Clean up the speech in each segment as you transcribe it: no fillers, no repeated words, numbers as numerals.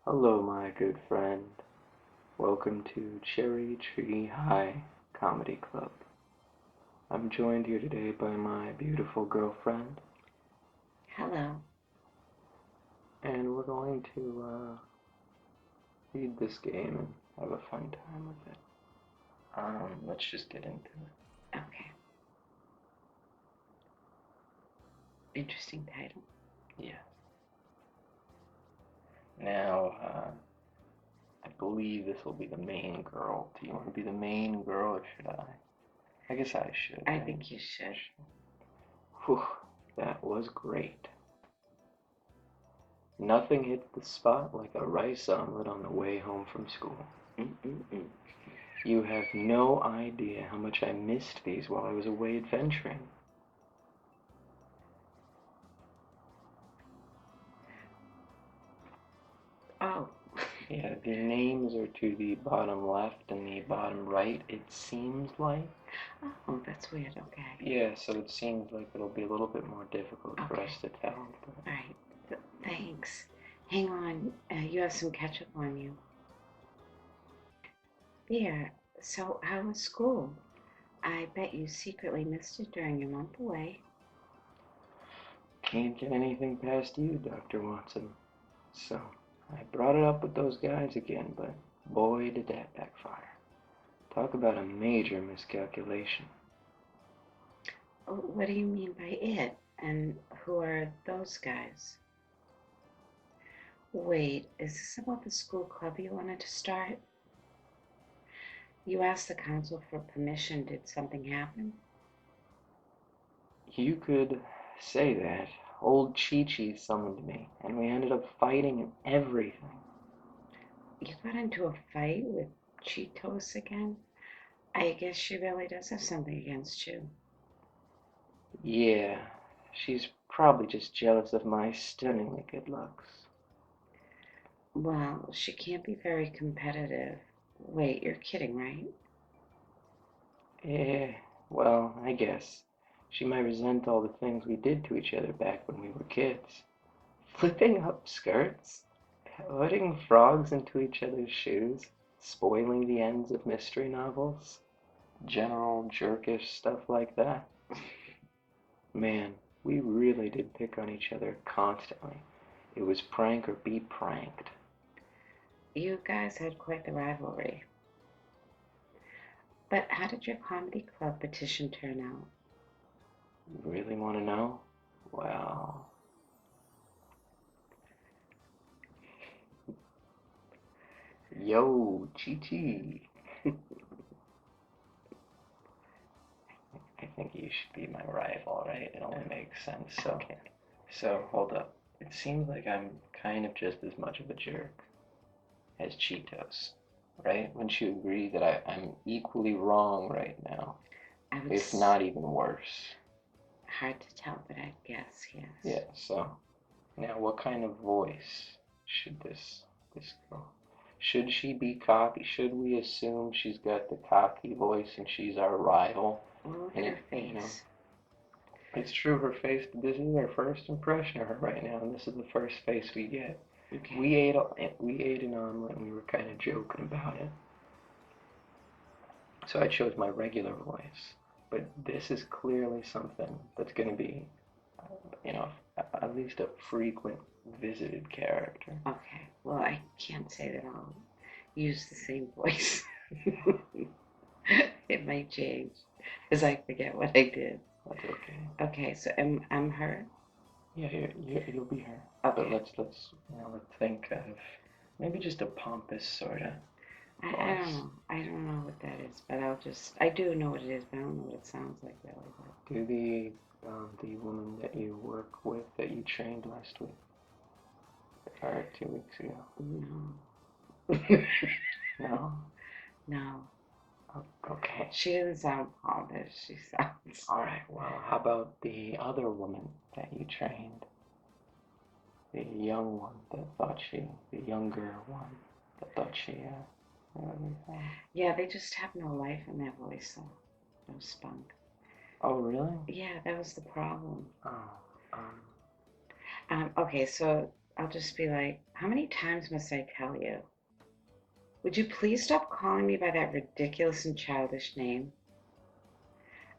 Hello, my good friend. Welcome to Cherry Tree High Comedy Club. I'm joined here today by my beautiful girlfriend, Hello. and we're going to read this game and have a fun time with it. Let's just get into it. Okay. Interesting title. Yes. Now, I believe this will be the main girl. Do you want to be the main girl, or should I? I guess I should. I Right? think you should. Whew, that was great. Nothing hits the spot like a rice omelet on the way home from school. Mm-mm-mm. You have no idea how much I missed these while I was away adventuring. Oh. Yeah, the names are to the bottom left and the bottom right, it seems like. Oh, that's weird. Okay. Yeah, so it seems like it'll be a little bit more difficult for Okay. us to tell. But All right. Thanks. Hang on. You have some ketchup on you. Yeah. So, how was school? I bet you secretly missed it during your month away. can't get anything past you, Dr. Watson. So I brought it up with those guys again, but boy, did that backfire. Talk about a major miscalculation. Oh, what do you mean by it? And who are those guys? Wait, is this about the school club you wanted to start? You asked the council for permission. Did something happen? You could say that. Old Chi-Chi summoned me, and we ended up fighting and everything. You got into a fight with Cheetos again? I guess she really does have something against you. Yeah, she's probably just jealous of my stunningly good looks. Well, she can't be very competitive. Wait, you're kidding, right? Eh, well, I guess. She might resent all the things we did to each other back when we were kids. Flipping up skirts, putting frogs into each other's shoes, spoiling the ends of mystery novels, general jerkish stuff like that. Man, we really did pick on each other constantly. It was prank or be pranked. You guys had quite the rivalry. But how did your comedy club petition turn out? You really want to know? Well, yo, Chi Chi. I think you should be my rival, right? It only makes sense. Okay. So hold up. It seems like I'm kind of just as much of a jerk as Cheetos, right? Wouldn't you agree that I'm equally wrong right now, I would. if not even worse? Hard to tell, but I guess yes. Yeah. So now, what kind of voice should this girl? Should she be cocky? Should we assume she's got the cocky voice and she's our rival? Well, look And at her you know, face. it's true. Her face. This is our first impression of her right now, and this is the first face we get. Okay. We ate an omelet and we were kind of joking about it. So I chose my regular voice. But this is clearly something that's going to be, you know, at least a frequent visited character. Okay. Well, I can't say that I'll use the same voice. It might change as I forget what I did. That's okay. Okay, so I'm her. Yeah, you'll be her. Okay. But let's think of maybe just a pompous sort of I don't voice. know. I don't know what that is, but I do know what it is, but I don't know what it sounds like really. But Do the woman that you work with that you trained last week or 2 weeks ago? no, No. no. Okay. She doesn't sound pompous. She sounds. All right. Well, how about the other woman that you trained? The young one that thought the younger one that thought Yeah, they just have no life in their voice, though. No spunk. Oh, really? Yeah, that was the problem. Oh, Okay, so I'll just be like, how many times must I tell you? Would you please stop calling me by that ridiculous and childish name?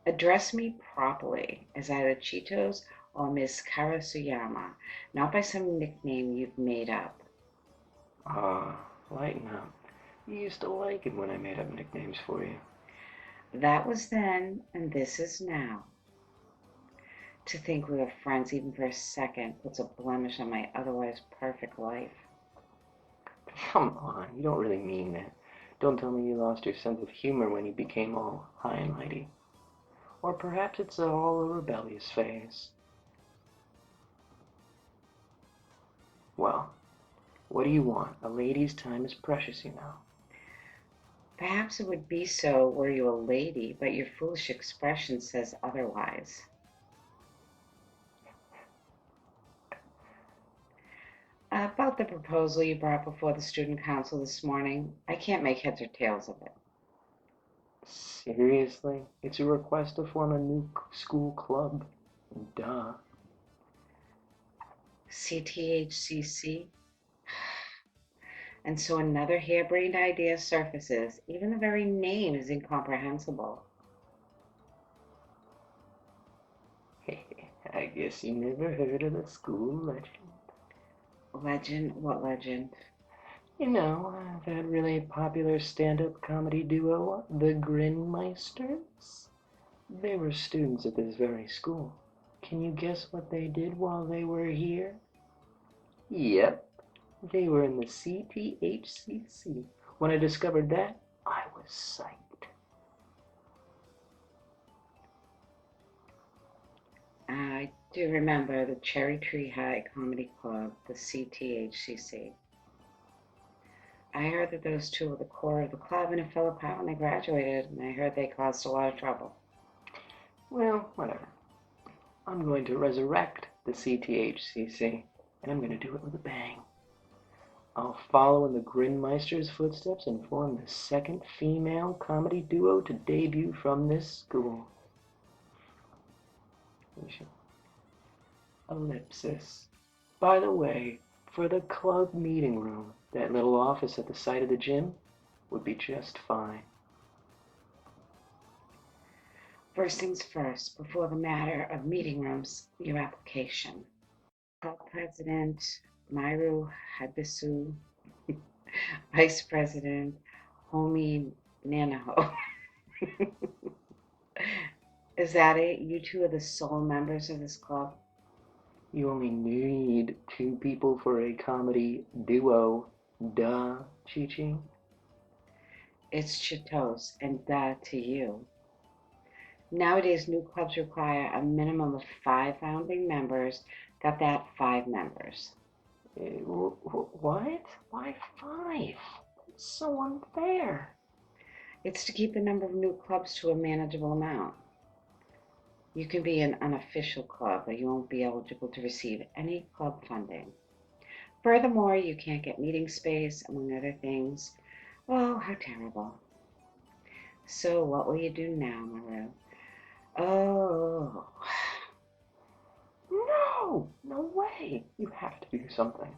Address me properly as either Cheetos or Miss Karasuyama, not by some nickname you've made up. Lighten up. You used to like it when I made up nicknames for you. That was then, and this is now. To think we were friends even for a second puts a blemish on my otherwise perfect life. Come on, you don't really mean that. Don't tell me you lost your sense of humor when you became all high and mighty. Or perhaps it's all a rebellious phase. Well, what do you want? A lady's time is precious, you know. Perhaps it would be so were you a lady, but your foolish expression says otherwise. About the proposal you brought before the student council this morning, I can't make heads or tails of it. Seriously? It's a request to form a new school club. Duh. CTHCC? And so another harebrained idea surfaces. Even the very name is incomprehensible. I guess you never heard of the school legend. Legend? What legend? You know, that really popular stand-up comedy duo, the Grinmeisters? They were students at this very school. Can you guess what they did while they were here? Yep, they were in the CTHCC. When I discovered that, I was psyched. I do remember the Cherry Tree High Comedy Club, the CTHCC. I heard that those two were the core of the club, and it fell apart when they graduated, and I heard they caused a lot of trouble. Well, whatever. I'm going to resurrect the CTHCC, and I'm going to do it with a bang. I'll follow in the Grinmeister's footsteps and form the second female comedy duo to debut from this school. Ellipsis. By the way, for the club meeting room, that little office at the side of the gym would be just fine. First things first, before the matter of meeting rooms, your application. Club President Mairu Habisu, Vice President Hoemi Nanaho. Is that it? You two are the sole members of this club? You only need two people for a comedy duo. Duh, Chi-Chi. It's Chitos, and duh to you. Nowadays, new clubs require a minimum of 5 founding members. Got that? 5 members. What? Why 5? It's so unfair. It's to keep the number of new clubs to a manageable amount. You can be an unofficial club, but you won't be eligible to receive any club funding. Furthermore, you can't get meeting space, among other things. Oh, how terrible. So what will you do now, Mairu? Oh, No way. You have to do something.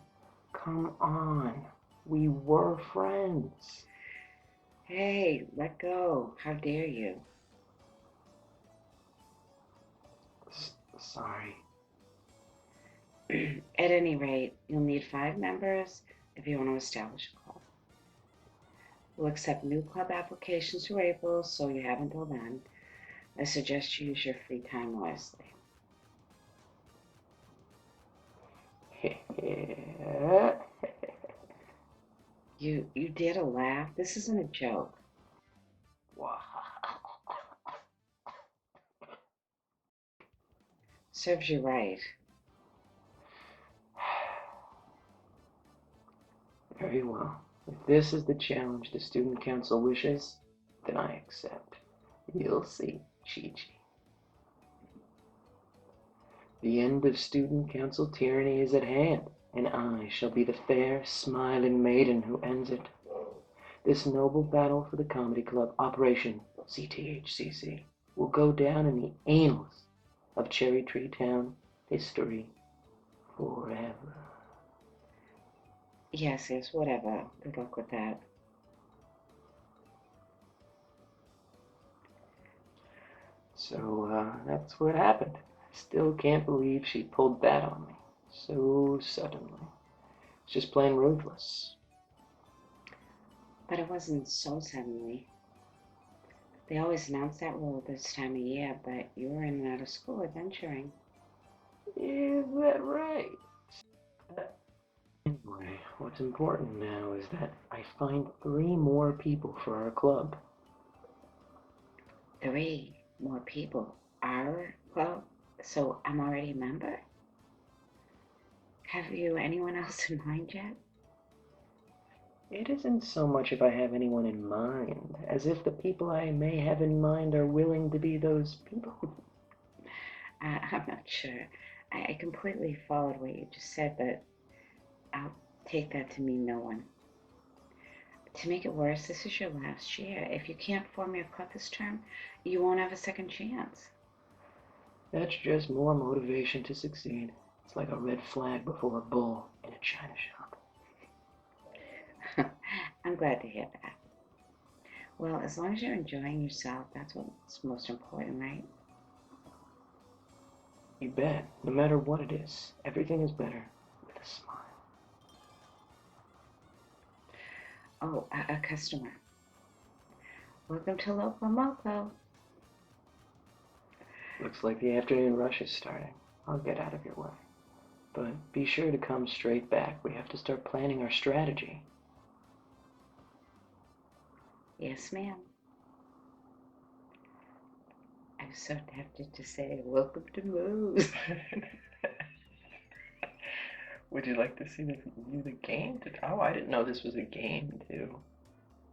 Come on. We were friends. hey, let go. How dare you? Sorry. At any rate, you'll need 5 members if you want to establish a club. We'll accept new club applications through April, so you have until then. I suggest you use your free time wisely. You did a laugh? This isn't a joke. Serves you right. Very well. If this is the challenge the student council wishes, then I accept. You'll see, Chi-Chi. The end of student council tyranny is at hand, and I shall be the fair, smiling maiden who ends it. This noble battle for the comedy club, Operation CTHCC, will go down in the annals of Cherry Tree Town history forever. Yes, yes, whatever. Good luck with that. So, that's what happened. Still can't believe she pulled that on me so suddenly. It's just plain ruthless. But it wasn't so suddenly. They always announce that rule this time of year, but you were in and out of school adventuring. Is that right? Anyway, what's important now is that I find 3 more people for our club. 3 more people. Our club? So I'm already a member? Have you anyone else in mind yet? It isn't so much if I have anyone in mind, as if the people I may have in mind are willing to be those people. I'm not sure. I completely followed what you just said, but I'll take that to mean no one. To make it worse, this is your last year. If you can't form your club this term, you won't have a second chance. That's just more motivation to succeed. It's like a red flag before a bull in a china shop. I'm glad to hear that. Well, as long as you're enjoying yourself, that's what's most important, right? You bet, no matter what it is, everything is better with a smile. Oh, a customer. Welcome to Loco Moco. Looks like the afternoon rush is starting. I'll get out of your way. But be sure to come straight back. We have to start planning our strategy. Yes, ma'am. I'm so tempted to say, welcome to Moose. Would you like to see the game? Oh, I didn't know this was a game too.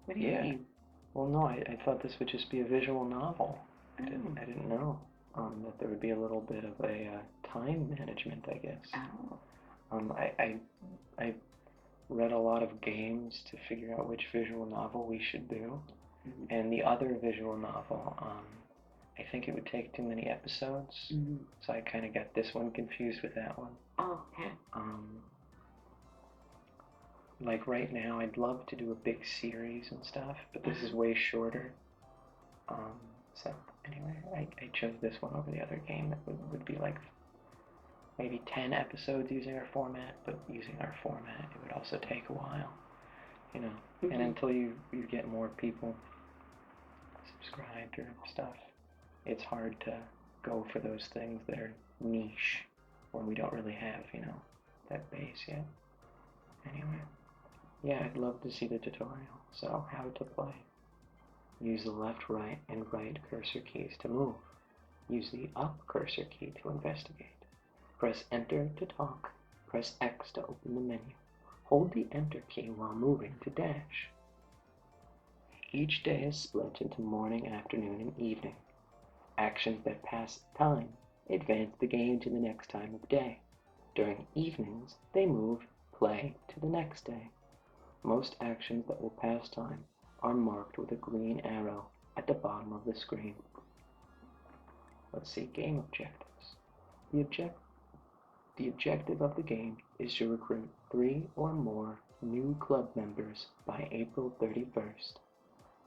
What do you Yeah. mean? Well, no, I thought this would just be a visual novel. I Oh. didn't know that there would be a little bit of a time management, I guess. Oh. I read a lot of games to figure out which visual novel we should do, Mhm. and the other visual novel, I think it would take too many episodes, so I kind of got this one confused with that one. Oh, okay. Like right now, I'd love to do a big series and stuff, but this is way shorter. Um, so anyway, I chose this one over the other game that would be like maybe 10 episodes using our format, but using our format, it would also take a while, you know. And until you get more people subscribed or stuff, it's hard to go for those things that are niche, or we don't really have, you know, that base yet. Anyway, yeah, I'd love to see the tutorial. So, how to play. Use the left, right, and right cursor keys to move. Use the up cursor key to investigate. Press enter to talk. Press X to open the menu. Hold the enter key while moving to dash. Each day is split into morning, afternoon, and evening. Actions that pass time advance the game to the next time of day. During evenings, they move play to the next day. Most actions that will pass time are marked with a green arrow at the bottom of the screen. Let's see game objectives. The objective of the game is to recruit 3 or more new club members by April 31st.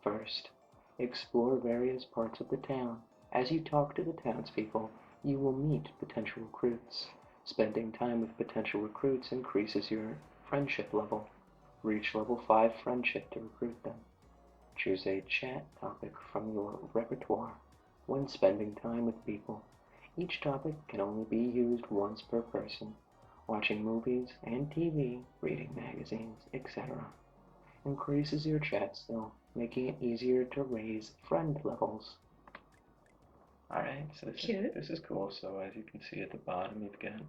First, explore various parts of the town. As you talk to the townspeople, you will meet potential recruits. Spending time with potential recruits increases your friendship level. Reach level 5 friendship to recruit them. Choose a chat topic from your repertoire when spending time with people. Each topic can only be used once per person. Watching movies and TV, reading magazines, etc. increases your chat skill, making it easier to raise friend levels. Alright, so this is cool. So as you can see at the bottom, you've got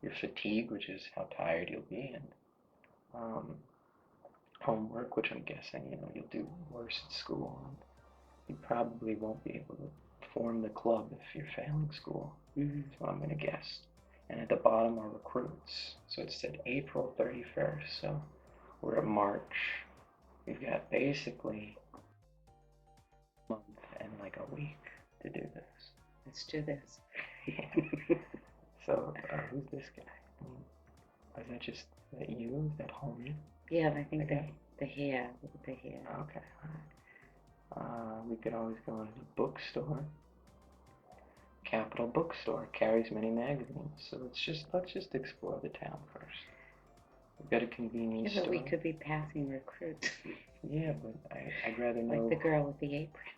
your fatigue, which is how tired you'll be, and homework, which I'm guessing, you know, you'll do worse at school, and you probably won't be able to form the club if you're failing school. So I'm gonna guess. And at the bottom are recruits. So it said April 31st. So we're at March. We've got basically a month and like a week to do this. Let's do this. Yeah. So who's this guy? Is that just that you? Is that Hoemi? Yeah, I think Okay. the hair. Look at the hair. Okay. We could always go into the bookstore. Capital Bookstore carries many magazines, so let's just explore the town first. We've got a convenience Yeah, but store. we could be passing recruits. Yeah, but I'd rather know. Like the girl with the apron.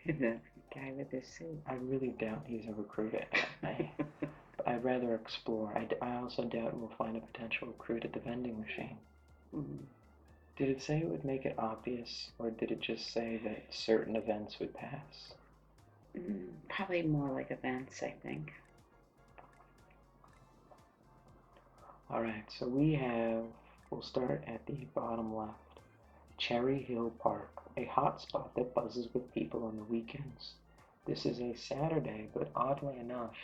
The guy with the suit. I really doubt he's a recruit. I'd rather explore. I also doubt we'll find a potential recruit at the vending machine. Mm. Did it say it would make it obvious, or did it just say that certain events would pass? Probably more like events, I think. Alright, so we'll start at the bottom left. Cherry Hill Park, a hotspot that buzzes with people on the weekends. This is a Saturday, but oddly enough,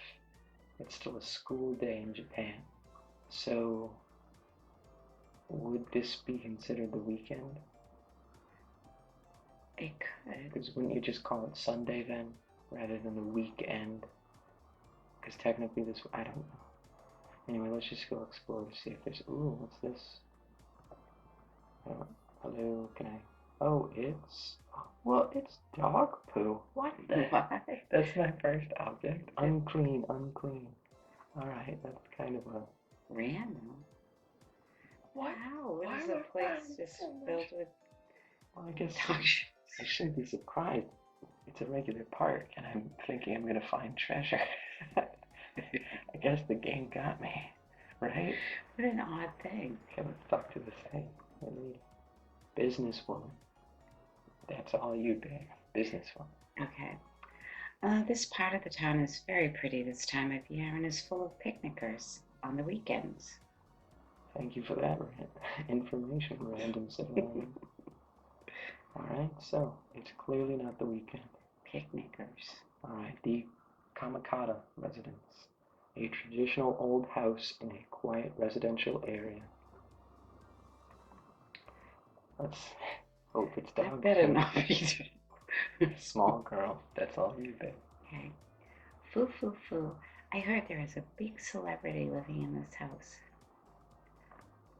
it's still a school day in Japan. So, would this be considered the weekend? It could. Because wouldn't you just call it Sunday then, rather than the weekend? Because technically I don't know. Anyway, let's just go explore to see if there's, ooh, what's this? Hello, can I, oh, it's dog poo. What the heck? That's my first object. Unclean. Alright, that's kind of a... Random. What? Wow, what is a place just filled with... Well, I guess I shouldn't be surprised. It's a regular park, and I'm thinking I'm gonna find treasure. I guess the game got me, right? What an odd thing. Okay, let's talk to the thing. Businesswoman. That's all you, babe. Businesswoman. Okay. This part of the town is very pretty this time of year and is full of picnickers on the weekends. Thank you for that information, random civilian. Alright, so it's clearly not the weekend. Picnickers. Alright, the Kamakata residence. A traditional old house in a quiet residential area. Let's hope it's dog. I better not be. Small girl, that's all you, babe. Okay. Foo. I heard there is a big celebrity living in this house.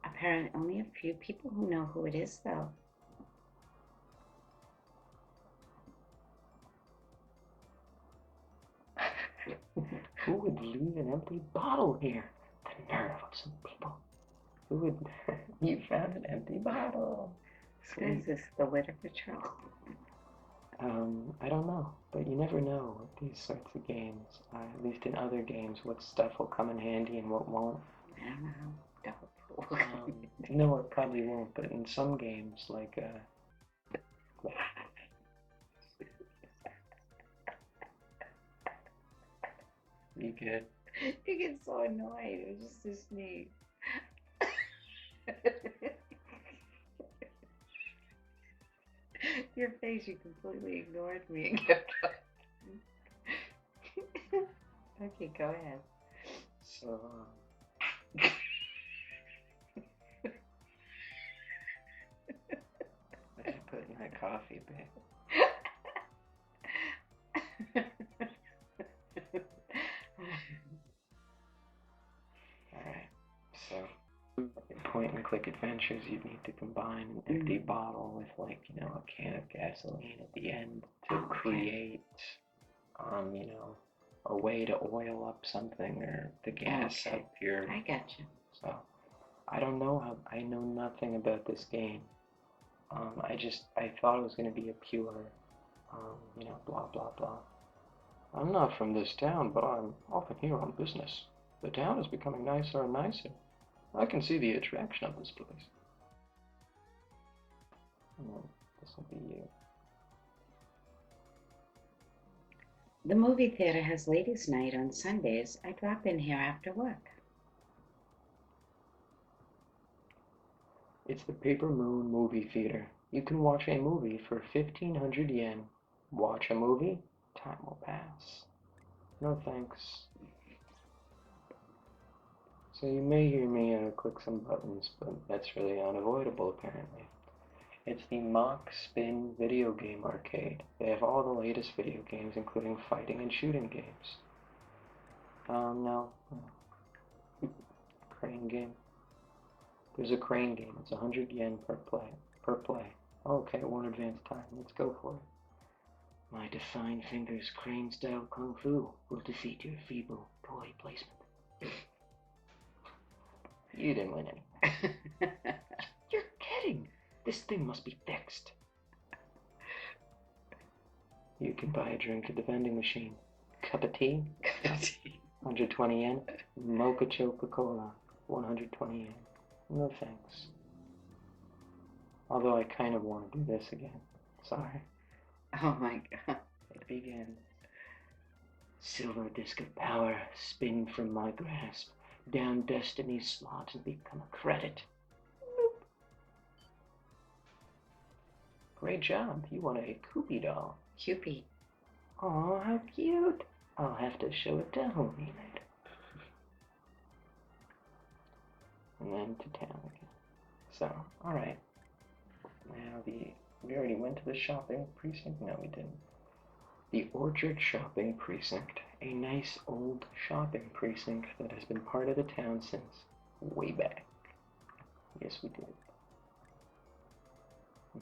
Apparently only a few people who know who it is, though. Who would leave an empty bottle here? The nerve of some people. Who would... You found an empty bottle. Is this the Litter Patrol? I don't know, but you never know with these sorts of games. At least in other games, what stuff will come in handy and what won't. I don't know. Doubtful. No, it probably won't, but in some games, like, you good? You get so annoyed. It was just to sneeze. Your face, you completely ignored me and kept talking. Okay, go ahead. So, what did I put in my coffee, babe? Alright, so in point and click adventures, you'd need to combine an empty bottle with, like, you know, a can of gasoline at the end to create, you know, a way to oil up something or to gas up your... I gotcha. So, I don't know I know nothing about this game. I thought it was going to be a pure, you know, blah, blah, blah. I'm not from this town, but I'm often here on business. The town is becoming nicer and nicer. I can see the attraction of this place. This will be you. The movie theater has ladies' night on Sundays. I drop in here after work. It's the Paper Moon Movie Theater. You can watch a movie for 1,500 yen. Watch a movie? Time will pass. No thanks. So you may hear me click some buttons, but that's really unavoidable apparently. It's the Mock Spin video game arcade. They have all the latest video games, including fighting and shooting games. No. Crane game. There's a crane game. It's 100 yen per play. Okay, one advance time. Let's go for it. My defined fingers crane style kung fu will defeat your feeble toy placement. You didn't win anything. You're kidding. This thing must be fixed. You can buy a drink at the vending machine. Cup of tea? 120 yen. Mocha Coca-Cola, 120 yen. No thanks. Although I kind of want to do this again. Sorry. Oh my god. It begins. Silver disc of power, spin from my grasp, down destiny's slot and become a credit. Nope. Great job. You won a Koopy doll. Cupid. Aw, how cute. I'll have to show it to Hoemi later. And then to town again. So, alright. Now we already went to the shopping precinct? No, we didn't. The Orchard Shopping Precinct. A nice old shopping precinct that has been part of the town since way back. Yes, we did.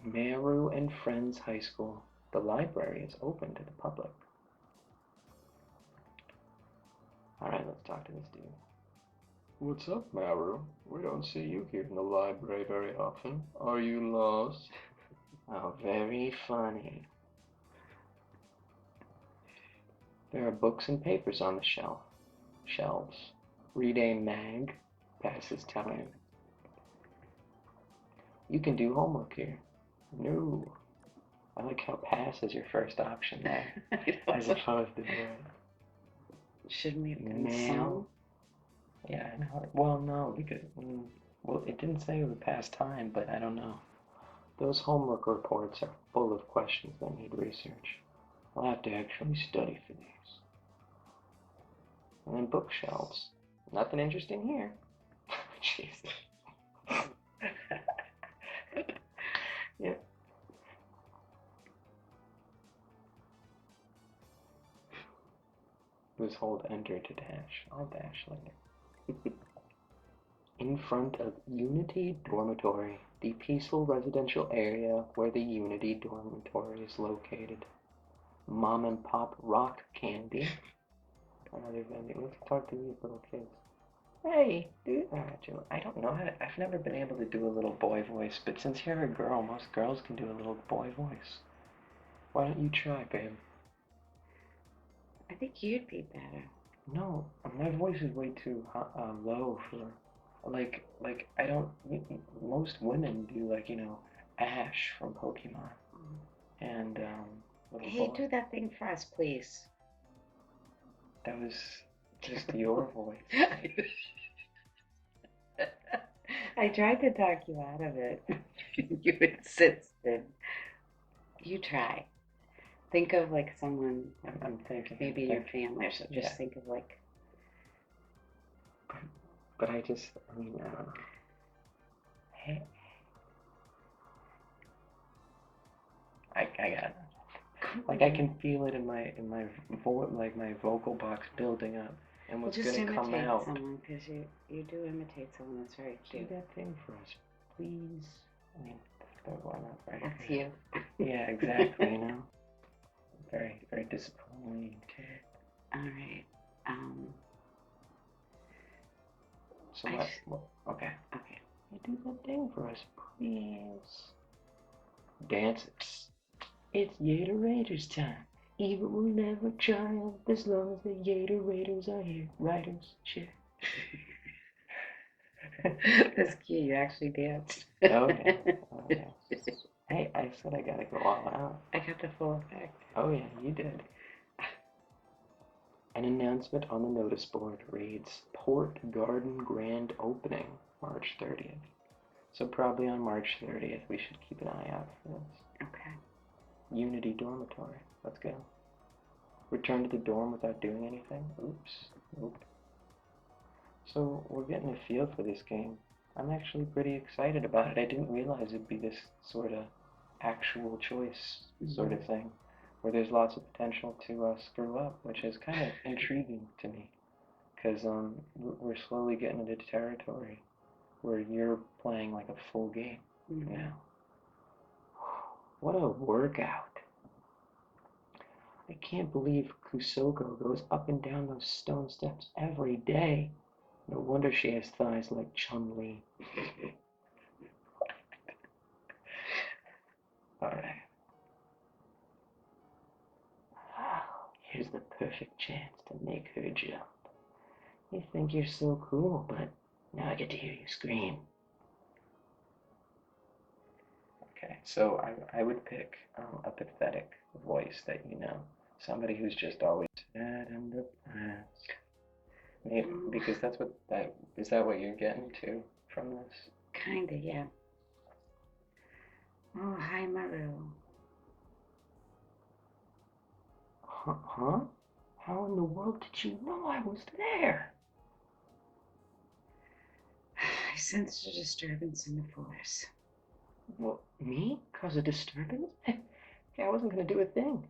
Mairu and Friends High School. The library is open to the public. Alright, let's talk to this dude. What's up, Mairu? We don't see you here in the library very often. Are you lost? Oh, very funny. There are books and papers on the shelves. Read a mag, passes time. You can do homework here. No. I like how pass is your first option there, as opposed to do it. Shouldn't we have done Now? some? Yeah, I know. Well, no, because well, it didn't say it would pass time, but I don't know. Those homework reports are full of questions that need research. I'll have to actually study for these. And then bookshelves. Nothing interesting here. Jesus. Yep. Please hold enter to dash. I'll dash later. In front of Unity Dormitory, the peaceful residential area where the Unity Dormitory is located. Mom and Pop Rock Candy. Another vending. Let's talk to these little kids. Hey, dude. I don't know how to, I've never been able to do a little boy voice, but since you're a girl, most girls can do a little boy voice. Why don't you try, babe? I think you'd be better. No, my voice is way too low for, like, I don't, most women do, like, Ash from Pokemon, and, little Hey, boy. do that thing for us, please. That was just your voice. I tried to talk you out of it. You insisted. You try. Think of like someone, I'm thinking. maybe your family or something. Just Yeah. think of like. But I don't know. Hey. I got it. Like I can feel it in my my vocal box building up, and Well, what's just gonna come imitate out. someone, because you do imitate someone that's very Do cute. that thing for us, please. I mean, why not? Right? That's you. Yeah, exactly. Very, very disappointing. All right. So I what? s- Okay. Okay. You do that thing for us, please. Dance. It's Yater Raiders time. Evil will never triumph as long as the Yater Raiders are here. Riders, cheer. That's cute. You actually danced. Oh yeah. Oh yeah. Hey, I said I gotta go all out. I got the full effect. Oh yeah, you did. An announcement on the notice board reads, Port Garden Grand Opening, March 30th. So probably on March 30th, we should keep an eye out for this. Okay. Unity Dormitory. Let's go. Return to the dorm without doing anything? Oops. Nope. So we're getting a feel for this game. I'm actually pretty excited about it. I didn't realize it'd be this sort of actual choice sort of thing, where there's lots of potential to screw up, which is kind of intriguing to me, because we're slowly getting into territory where you're playing like a full game Mhm. now. What a workout. I can't believe Kusoko goes up and down those stone steps every day. No wonder she has thighs like Chun-Li. Alright. Here's the perfect chance to make her jump. You think you're so cool, but now I get to hear you scream. Okay, so I would pick a pathetic voice that you know. Somebody who's just always sad and depressed. Maybe, because that's what that is that what you're getting to from this? Kinda, yeah. Oh, hi, Mairu. Huh? How in the world did you know I was there? I sensed a disturbance in the force. Well, me? Cause a disturbance? I wasn't gonna do a thing.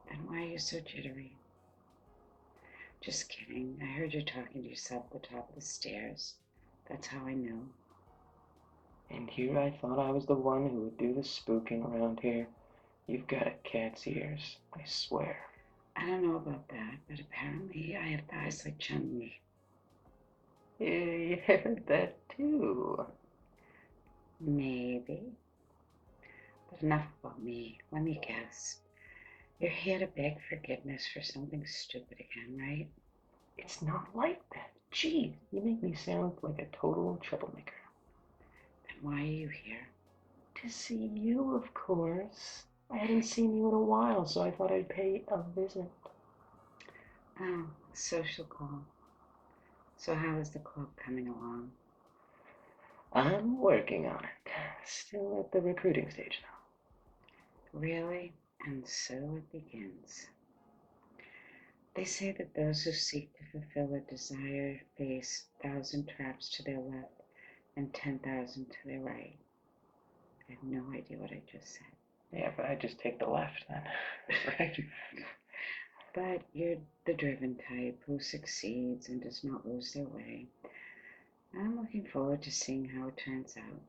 Then why are you so jittery? Just kidding. I heard you talking to yourself at the top of the stairs. That's how I knew. And here I thought I was the one who would do the spooking around here. You've got a cat's ears, I swear. I don't know about that, but apparently I have thighs like Chun-Li. Yeah, you heard that too. Maybe. But enough about me. Let me guess. You're here to beg forgiveness for something stupid again, right? It's not like that. Gee, you make me sound like a total troublemaker. Then why are you here? To see you, of course. I hadn't seen you in a while, so I thought I'd pay a visit. Oh, a social call. So how is the club coming along? I'm working on it. Still at the recruiting stage now. Really? And so it begins. They say that those who seek to fulfill a desire face 1,000 traps to their left and 10,000 to their right. I have no idea what I just said. Yeah, but I just take the left then, right? But you're the driven type who succeeds and does not lose their way. I'm looking forward to seeing how it turns out.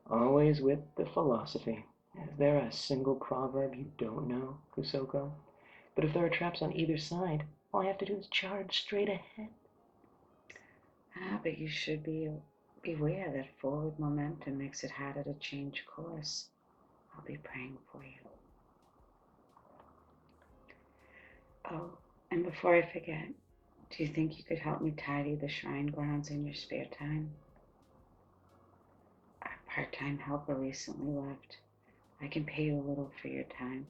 Always with the philosophy. Is there a single proverb you don't know, Kusoko? But if there are traps on either side, all I have to do is charge straight ahead. But you should beware that forward momentum makes it harder to change course. I'll be praying for you. Oh, and before I forget, do you think you could help me tidy the shrine grounds in your spare time? Our part-time helper recently left. I can pay you a little for your time.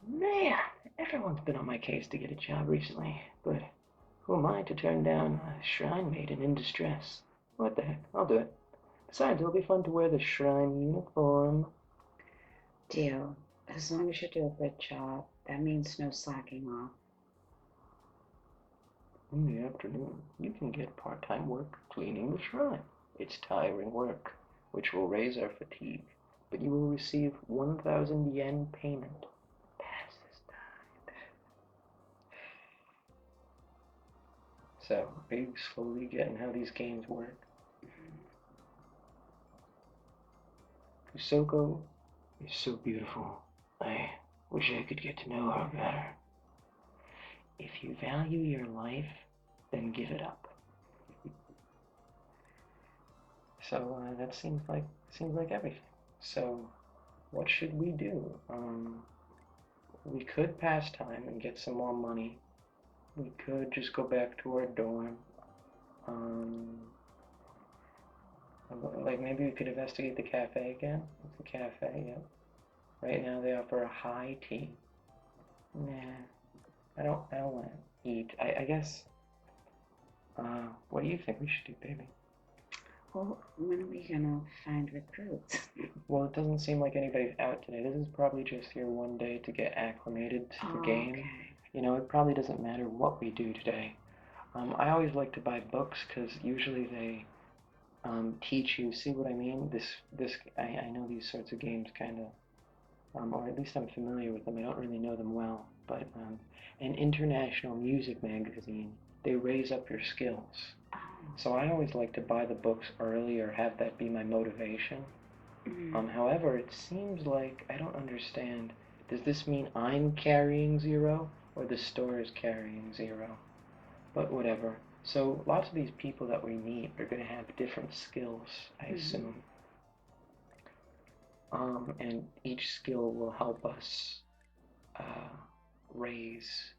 Man, everyone's been on my case to get a job recently, but who am I to turn down a shrine maiden in distress? What the heck, I'll do it. Besides, it'll be fun to wear the shrine uniform. Deal. As long as you do a good job, that means no slacking off. In the afternoon, you can get part-time work cleaning the shrine. It's tiring work, which will raise our fatigue, but you will receive 1,000 yen payment. Pass this time. So, are you slowly getting how these games work? Kusoko is so beautiful. I wish I could get to know her better. If you value your life, then give it up. So that seems like everything. So what should we do? We could pass time and get some more money. We could just go back to our dorm. Like maybe we could investigate the cafe again. It's a cafe, yep. Right now they offer a high tea. Nah, I don't want to eat. I guess. What do you think we should do, baby? Well, when are we gonna find recruits? Well, it doesn't seem like anybody's out today. This is probably just your one day to get acclimated to the game. Okay. You know, it probably doesn't matter what we do today. I always like to buy books because usually they teach you. See what I mean? I know these sorts of games kind of, or at least I'm familiar with them. I don't really know them well, but an international music magazine they raise up your skills. Oh. So I always like to buy the books early or have that be my motivation. However, it seems like I don't understand. Does this mean I'm carrying 0 or the store is carrying 0? But whatever. So lots of these people that we meet are going to have different skills, I assume. And each skill will help us raise,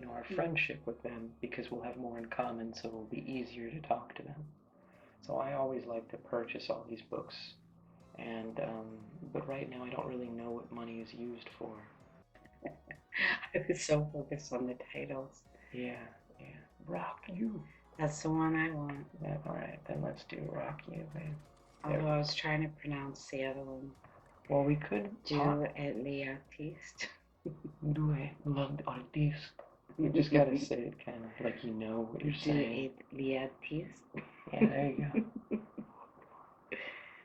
our friendship with them because we'll have more in common, so it'll be easier to talk to them. So I always like to purchase all these books, and but right now I don't really know what money is used for. I was so focused on the titles. Yeah. Rock You. That's the one I want. Yeah, all right, then let's do Rock You, babe. Although I was trying to pronounce the other one. Well, we could do it l'artiste. Do it l'artiste. You just gotta say it kind of like you know what you're saying. Do it l'artiste. Yeah, there you go.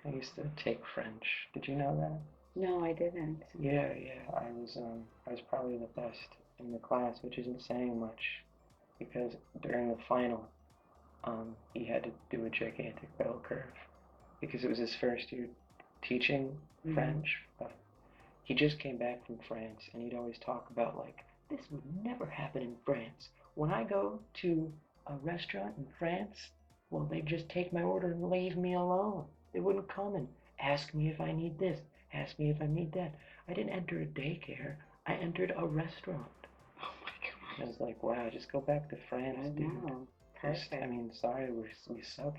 I used to take French. Did you know that? No, I didn't. Yeah. I was probably the best in the class, which isn't saying much, because during the final, he had to do a gigantic bell curve, because it was his first year teaching French. But he just came back from France, and he'd always talk about, like, this would never happen in France. When I go to a restaurant in France, well, they'd just take my order and leave me alone. They wouldn't come and ask me if I need this, ask me if I need that. I didn't enter a daycare. I entered a restaurant. Oh my God. I was like, wow, just go back to France, dude. Perfect. I mean, sorry, we suck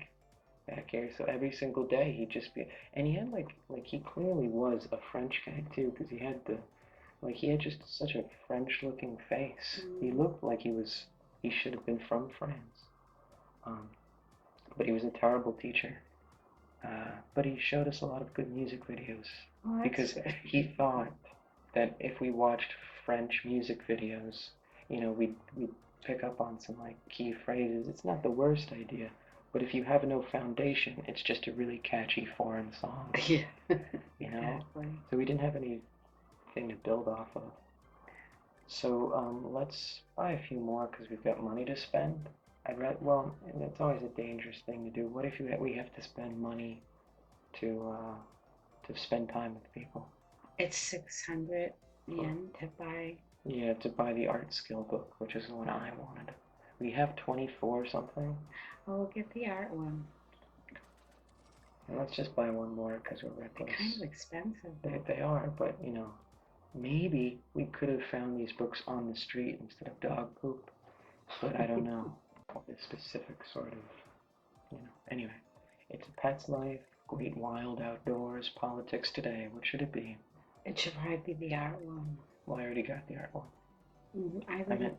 back here. So every single day he'd just be, and he had like he clearly was a French guy too, because he had just such a French-looking face. He looked like he should have been from France. But he was a terrible teacher. But he showed us a lot of good music videos, because he thought that if we watched French music videos, we'd pick up on some like key phrases. It's not the worst idea, but if you have no foundation, it's just a really catchy foreign song. Yeah. Exactly. So we didn't have anything to build off of. So let's buy a few more because we've got money to spend. Well, that's always a dangerous thing to do. What if we have to spend money to spend time with people? It's 600 yen to buy. Yeah, to buy the art skill book, which is the one I wanted. We have 24 something. Oh, we'll get the art one. And let's just buy one more because we're reckless. They're kind of expensive. They are, but maybe we could have found these books on the street instead of dog poop. But I don't know. The specific sort of, Anyway, it's A Pet's Life, Great Wild Outdoors, Politics Today. What should it be? It should probably be the art one. Well, I already got the art one. I meant,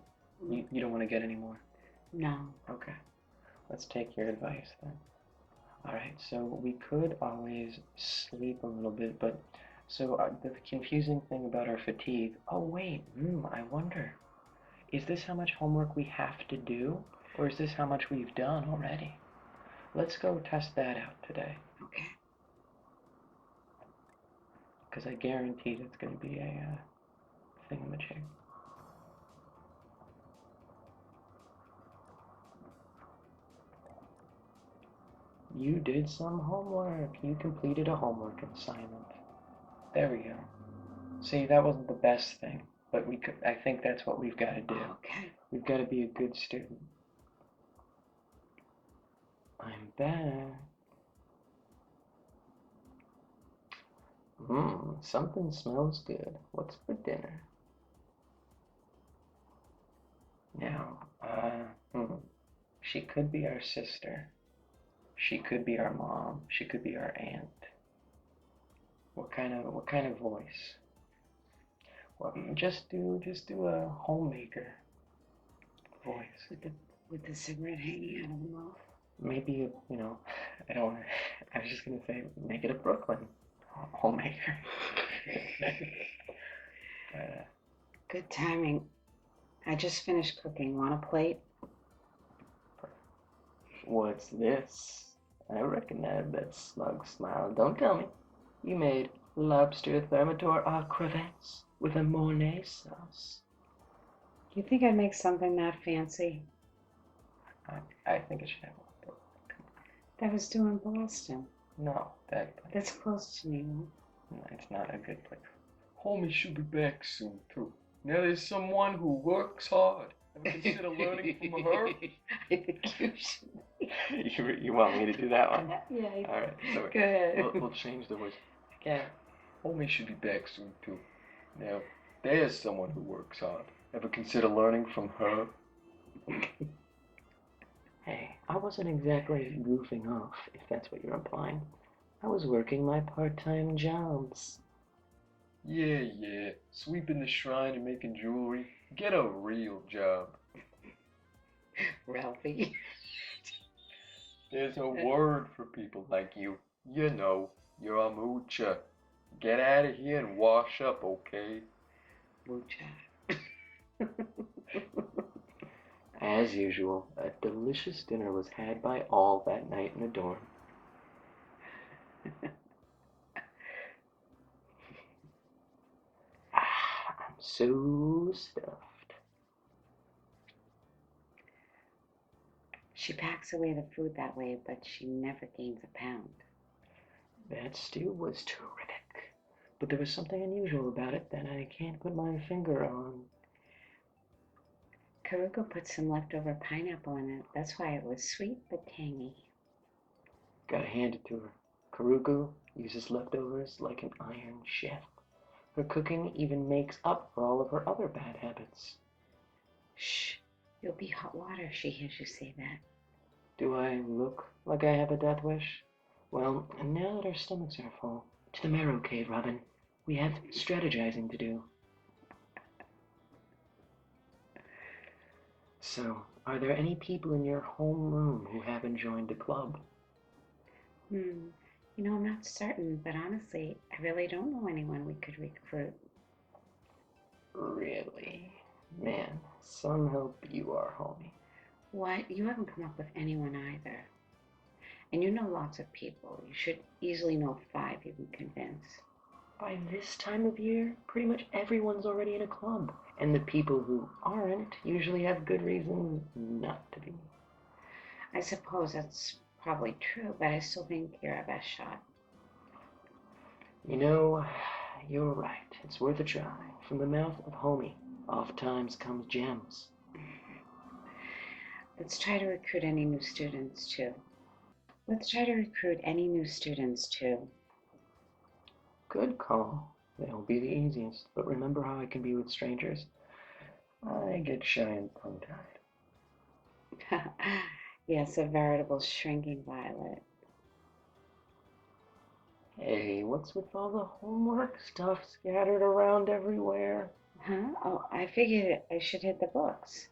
you don't want to get any more? No. Okay. Let's take your advice then. Alright, so we could always sleep a little bit, but so the confusing thing about our fatigue, oh wait, I wonder, is this how much homework we have to do? Or is this how much we've done already? Let's go test that out today. Okay. Because I guarantee it's going to be a thingamajig. You did some homework. You completed a homework assignment. There we go. See, that wasn't the best thing, but I think that's what we've got to do. Okay. We've got to be a good student. I'm back. Something smells good. What's for dinner? Now, she could be our sister. She could be our mom. She could be our aunt. What kind of voice? Well, just do a homemaker voice. With the cigarette hanging out of the mouth. Maybe I don't. I was just gonna say make it a Brooklyn homemaker. Good timing. I just finished cooking. Want a plate? What's this? I recognize that smug smile. Don't tell me. You made lobster thermidor aux crevettes with a Mornay sauce. You think I'd make something that fancy? I think it should have one. That was due in Boston. No, that place. That's close to me. No, it's not a good place. Homie should be back soon, too. Now there's someone who works hard. Ever consider learning from her? I think you should. You want me to do that one? Yeah. All right. So Go ahead. we'll change the words. Okay. Homie should be back soon, too. Now there's someone who works hard. Ever consider learning from her? Hey, I wasn't exactly goofing off, if that's what you're implying. I was working my part-time jobs. Yeah. Sweeping the shrine and making jewelry. Get a real job. Ralphie. There's a word for people like you. You know, you're a moocher. Get out of here and wash up, okay? Mucha. As usual, a delicious dinner was had by all that night in the dorm. I'm so stuffed. She packs away the food that way, but she never gains a pound. That stew was terrific, but there was something unusual about it that I can't put my finger on. Karuko put some leftover pineapple in it. That's why it was sweet but tangy. Gotta hand it to her. Karuko uses leftovers like an iron chef. Her cooking even makes up for all of her other bad habits. Shh, you'll be hot water if she hears you say that. Do I look like I have a death wish? Well, now that our stomachs are full, to the Mairu cave, Robin. We have strategizing to do. So, are there any people in your homeroom who haven't joined the club? I'm not certain, but honestly, I really don't know anyone we could recruit. Really? Man, some help you are, Hoemi. What? You haven't come up with anyone either. And you know lots of people. You should easily know 5 you can convince. By this time of year, pretty much everyone's already in a club. And the people who aren't usually have good reason not to be. I suppose that's probably true, but I still think you're our best shot. You know, you're right. It's worth a try. From the mouth of Hoemi, oftentimes comes gems. Let's try to recruit any new students too. Good call. They'll be the easiest. But remember how I can be with strangers? I get shy and tongue-tied. Yes, a veritable shrinking violet. Hey, what's with all the homework stuff scattered around everywhere? Huh? Oh, I figured I should hit the books.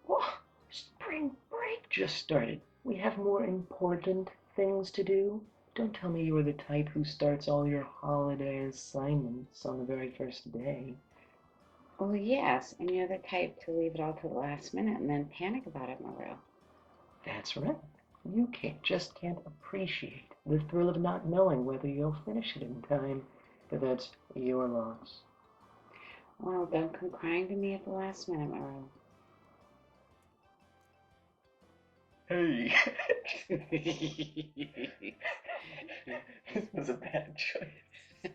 Oh, spring break just started. We have more important things to do. Don't tell me you are the type who starts all your holiday assignments on the very first day. Oh, yes, and you're the type to leave it all to the last minute and then panic about it, Mairu. That's right. You just can't appreciate the thrill of not knowing whether you'll finish it in time, but that's your loss. Well, don't come crying to me at the last minute, Mairu. Hey. This was a bad choice.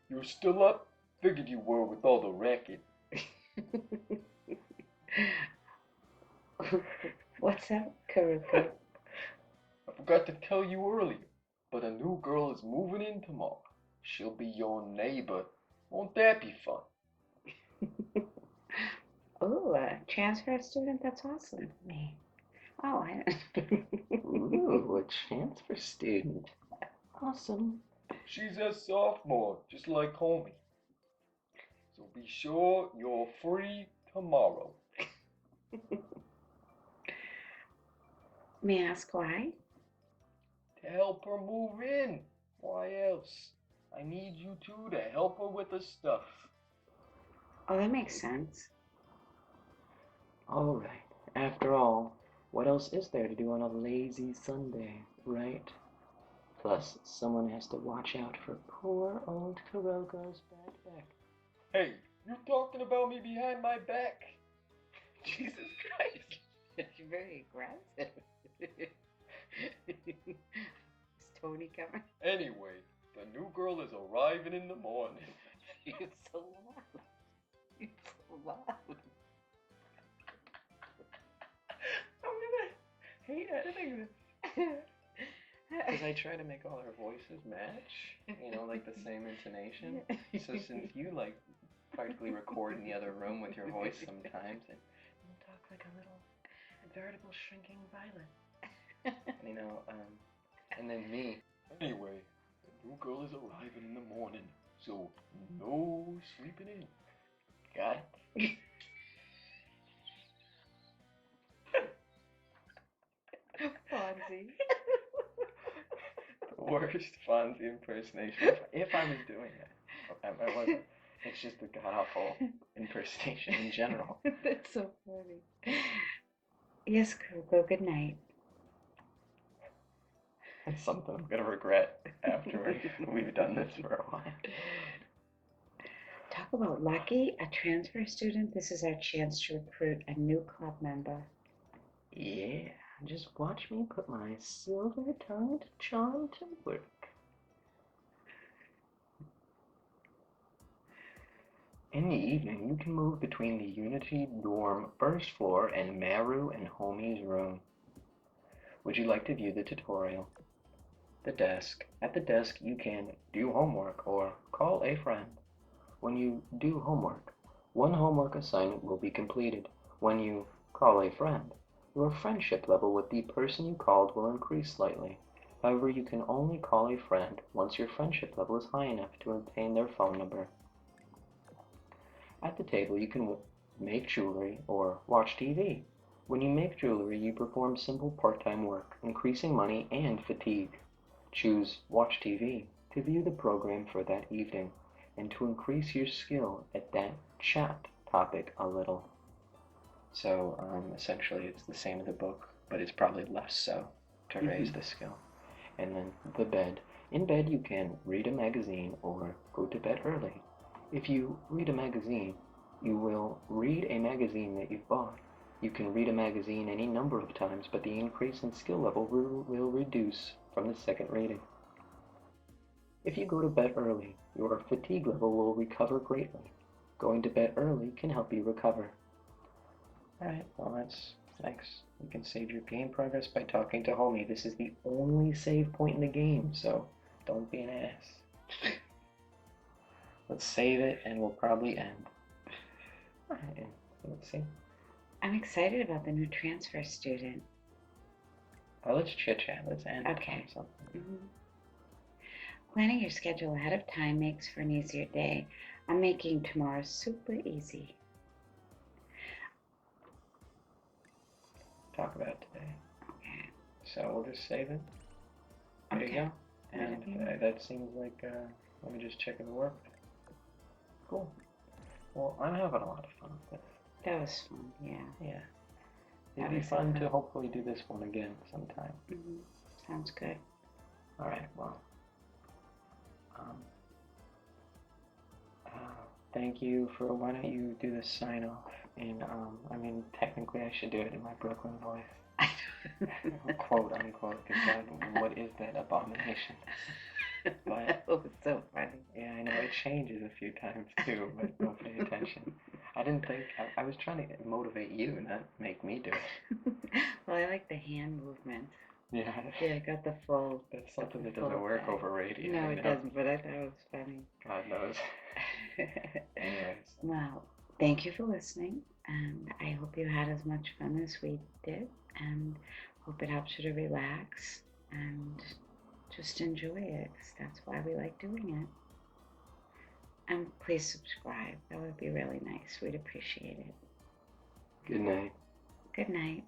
You're still up? Figured you were with all the racket. What's up, Karuko? I forgot to tell you earlier, but a new girl is moving in tomorrow. She'll be your neighbor. Won't that be fun? Oh, a transfer student? That's awesome. Me. Oh, Ooh, a transfer student. Awesome. She's a sophomore, just like Hoemi. So be sure you're free tomorrow. May I ask why? To help her move in. Why else? I need you two to help her with the stuff. Oh, that makes sense. All right. After all, what else is there to do on a lazy Sunday, right? Plus, someone has to watch out for poor old Kuroko's backpack. Hey, you talking about me behind my back? Jesus Christ. You're very aggressive. Is Tony coming? Anyway, the new girl is arriving in the morning. You're so loud. You're so loud. I'm gonna hate editing this. Because I try to make all our voices match, you know, like the same intonation. So since you like practically record in the other room with your voice sometimes, and you talk like a veritable shrinking violet. You know, and then me. Anyway, the new girl is arriving in the morning, so no sleeping in. God. Fonzie. The worst Fonzie impersonation. If I was doing it. I wasn't. It's just a god-awful impersonation in general. That's so funny. Yes, Coco, good night. It's something I'm gonna regret after we've done this for a while. Talk about lucky, a transfer student. This is our chance to recruit a new club member. Yeah, just watch me put my silver-tongued charm to work. In the evening, you can move between the Unity dorm first floor and Mairu and Hoemi's room. Would you like to view the tutorial? The desk. At the desk, you can do homework or call a friend. When you do homework, one homework assignment will be completed. When you call a friend, your friendship level with the person you called will increase slightly. However, you can only call a friend once your friendship level is high enough to obtain their phone number. At the table, you can make jewelry or watch TV. When you make jewelry, you perform simple part-time work, increasing money and fatigue. Choose Watch TV to view the program for that evening and to increase your skill at that chat topic a little. So essentially it's the same as the book, but it's probably less so to raise the skill. And then the bed. In bed you can read a magazine or go to bed early. If you read a magazine, you will read a magazine that you've bought. You can read a magazine any number of times, but the increase in skill level will reduce from the second reading. If you go to bed early, your fatigue level will recover greatly. Going to bed early can help you recover. Alright, well that's thanks. You can save your game progress by talking to Hoemi. This is the only save point in the game, so don't be an ass. Let's save it and we'll probably end. Alright, let's see. I'm excited about the new transfer student. Oh, let's chit chat. Let's end Okay. on something. Mm-hmm. Planning your schedule ahead of time makes for an easier day. I'm making tomorrow super easy. Talk about it today. Okay. So we'll just save it. There you go. And that seems like, let me just check if it worked. Cool. Well, I'm having a lot of fun with this. That was fun, yeah. Yeah. It'd be fun to hopefully do this one again sometime. Mm-hmm. Sounds good. Alright, well. Thank you for, why don't you do the sign off in, I mean, technically I should do it in my Brooklyn voice. Quote unquote, because what is that abomination? But, oh, it's so funny. yeah, I know it changes a few times too, but don't pay attention. I didn't think, I was trying to motivate you, not make me do it. Well, I like the hand movement. Yeah. Yeah, I got the full. That's something that doesn't work over radio. No, it doesn't, but I thought it was funny. God knows. Anyways. Well, thank you for listening, and I hope you had as much fun as we did, and hope it helps you to relax and just enjoy it, because that's why we like doing it. And please subscribe. That would be really nice. We'd appreciate it. Good night. Good night.